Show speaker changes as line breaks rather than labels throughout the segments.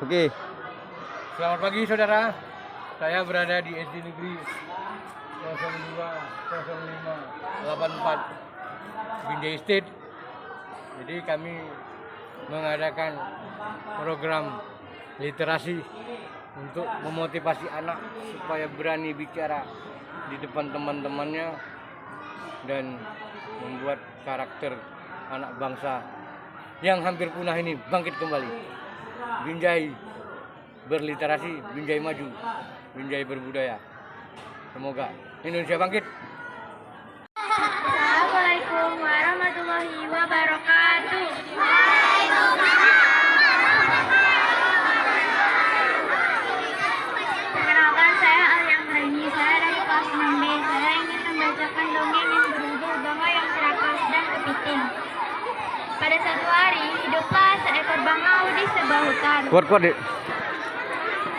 Oke.
Selamat pagi saudara. Saya berada di SD Negeri 020584 Binjai Estate. Jadi kami mengadakan program literasi untuk memotivasi anak supaya berani bicara di depan teman-temannya dan membuat karakter anak bangsa yang hampir punah ini bangkit kembali. Binjai berliterasi, Binjai maju, Binjai berbudaya. Semoga Indonesia bangkit.
Assalamualaikum warahmatullahi wabarakatuh. Perkenalkan, saya Alyang Reni. Saya dari kelas 6B. Saya ingin membacakan dongeng yang berjudul Bangau yang Serakah dan Kepiting. Pada satu hari, hiduplah seekor bangau di sebuah hutan.
Kuat-kuat, Dek.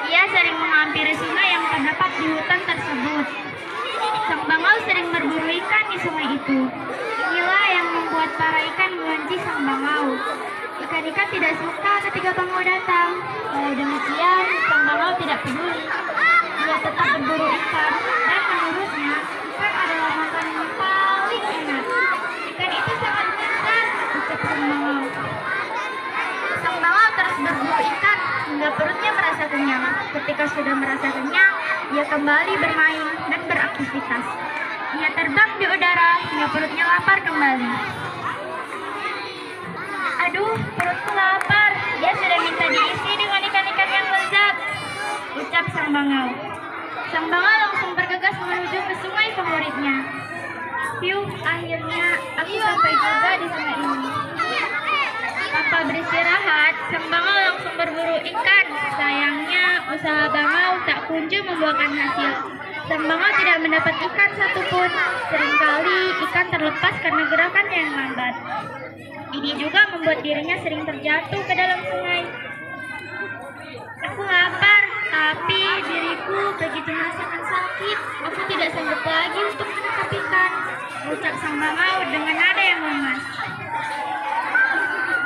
Ia sering menghampiri sungai yang terdapat di hutan tersebut. Sang bangau sering berburu ikan di sungai itu. Inilah yang membuat para ikan membenci sang bangau. Ikan-ikan tidak suka ketika bangau datang. Walau demikian, sang bangau tidak peduli. Dia tetap berburu ikan dan menurutnya ikan adalah makanan yang paling enak. Ikan itu sangat pintar, ucap sang bangau. Sang bangau terus berburu ikan hingga perutnya merasa kenyang. Ketika sudah merasa kenyang, ia kembali bermain dan beraktivitas. Ia terbang di udara hingga perutnya lapar kembali. Aduh, perutku lapar. Dia sudah minta diisi dengan ikan-ikan yang lezat, ucap sang bangau. Sang bangau langsung bergegas menuju ke sungai favoritnya. Piuh, akhirnya aku sampai juga di sungai ini. Tanpa beristirahat, sang bangau langsung berburu ikan. Sayangnya, usaha bangau tak kunjung membuahkan hasil. Sang bangau tidak mendapat ikan satupun. Seringkali ikan terlepas karena gerakannya yang lambat. Ini juga membuat dirinya sering terjatuh ke dalam sungai. Aku lapar, tapi diriku begitu merasakan sakit. Aku tidak sanggup lagi untuk menangkap ikan, ucap sang bangau dengan nada yang lemas.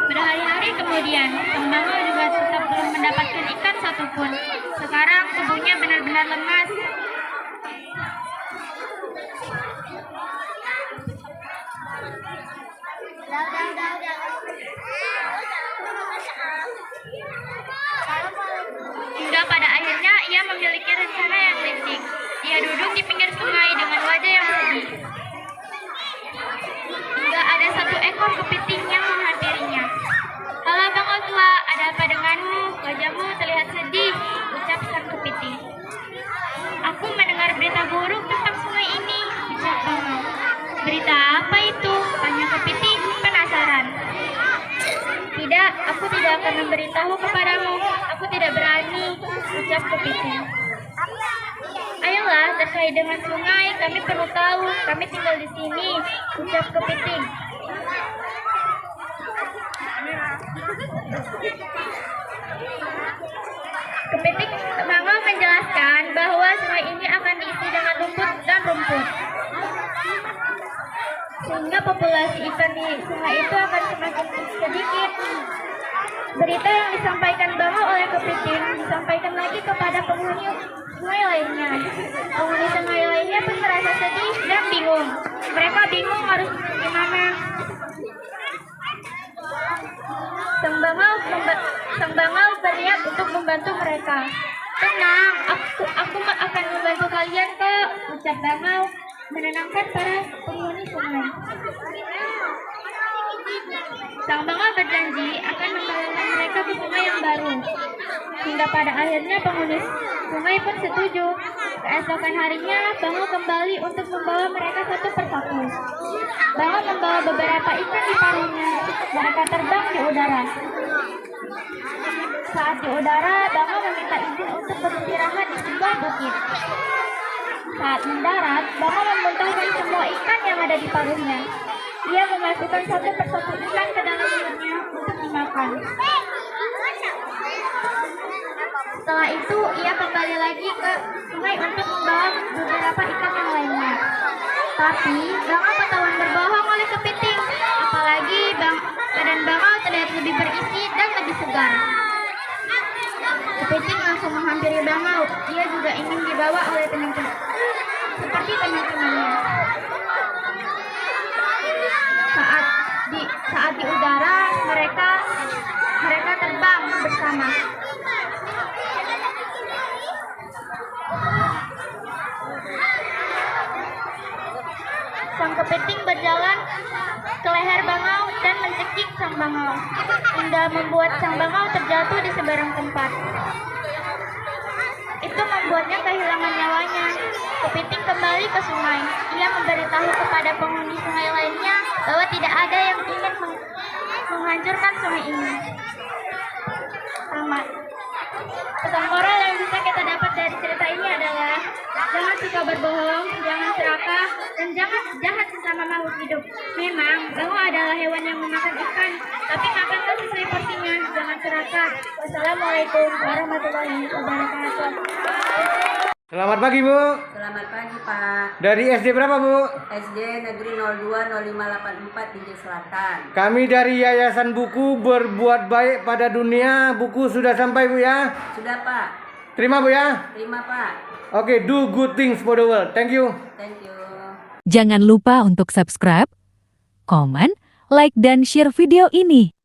Berhari-hari kemudian, sang bangau juga tetap belum mendapatkan ikan satupun. Sekarang tubuhnya benar-benar lemas. Hingga pada akhirnya ia memiliki rencana yang licik. Ia duduk di pinggir sungai dengan wajah yang sedih. Hingga ada satu ekor kepiting yang menghampirinya. Halo bangau tua, ada apa denganmu? Wajahmu terlihat sedih, ucap sang kepiting. Aku mendengar berita buruk tentang sungai ini, ucap bangau. Berita apa itu? Tanya kepiting penasaran. Tidak, aku tidak akan memberitahu kepadamu. Aku tidak berani, ucap kepiting. Ayolah, terkait dengan sungai, kami perlu tahu. Kami tinggal di sini, ucap kepiting. Kepiting bangau menjelaskan bahwa sungai ini akan diisi dengan lumpur dan rumput, sehingga populasi ikan di sungai itu akan semakin sedikit. Berita yang disampaikan bangau oleh kepiting disampaikan lagi kepada penghuni sungai lainnya. Penghuni sungai lainnya pun merasa sedih dan bingung. Mereka bingung harus gimana. Sang bangau berniat untuk membantu mereka. Tenang, aku akan membantu kalian kok, ucap bangau menenangkan para penghuni sungai. Sang bangau berjanji akan membawa mereka ke sungai yang baru. Hingga pada akhirnya penghuni sungai pun setuju. Keesokan harinya, bangau kembali untuk membawa mereka satu persatu. Bangau membawa beberapa ikan di paruhnya. Mereka terbang di udara. Saat di udara, bangau meminta izin untuk beristirahat di sebuah bukit. Saat mendarat, bangau memuntahkan semua ikan yang ada di paruhnya. Ia memasukkan satu persatu ikan ke dalam mulutnya untuk dimakan. Setelah itu, ia kembali lagi ke sungai untuk membawa beberapa ikan yang lainnya. Tapi, bangau ketahuan berbohong oleh kepiting. Apalagi badan bangau terlihat lebih berisi dan lebih segar. Kepiting langsung menghampiri bangau. Dia juga ingin dibawa oleh teman-teman, seperti teman-temannya. Saat di udara, mereka terbang bersama. Sang kepiting berjalan ke leher bangau dan mencekik sang bangau, hingga membuat sang bangau terjatuh di seberang tempat. Itu membuatnya kehilangan nyawanya. Kepiting kembali ke sungai. Ia memberitahu kepada penghuni sungai lainnya bahwa tidak ada yang ingin menghancurkan sungai ini. Tamat. Pesan moral yang bisa kita dapat dari cerita ini adalah jangan suka berbohong, jangan serakah, dan jangan jahat sesama makhluk hidup. Memang bangau adalah hewan yang memakan ikan, tapi makanlah sesuai porsinya, jangan serakah. Wassalamualaikum warahmatullahi wabarakatuh.
Selamat pagi, Bu.
Selamat pagi, Pak.
Dari SD berapa, Bu?
SD Negeri 020584 Pinjai Selatan.
Kami dari Yayasan Buku Berbuat Baik pada Dunia. Buku sudah sampai, Bu ya?
Sudah, Pak.
Terima, Bu ya?
Terima, Pak.
Oke, do good things for the world. Thank you.
Thank you.
Jangan lupa untuk subscribe, komen, like, dan share video ini.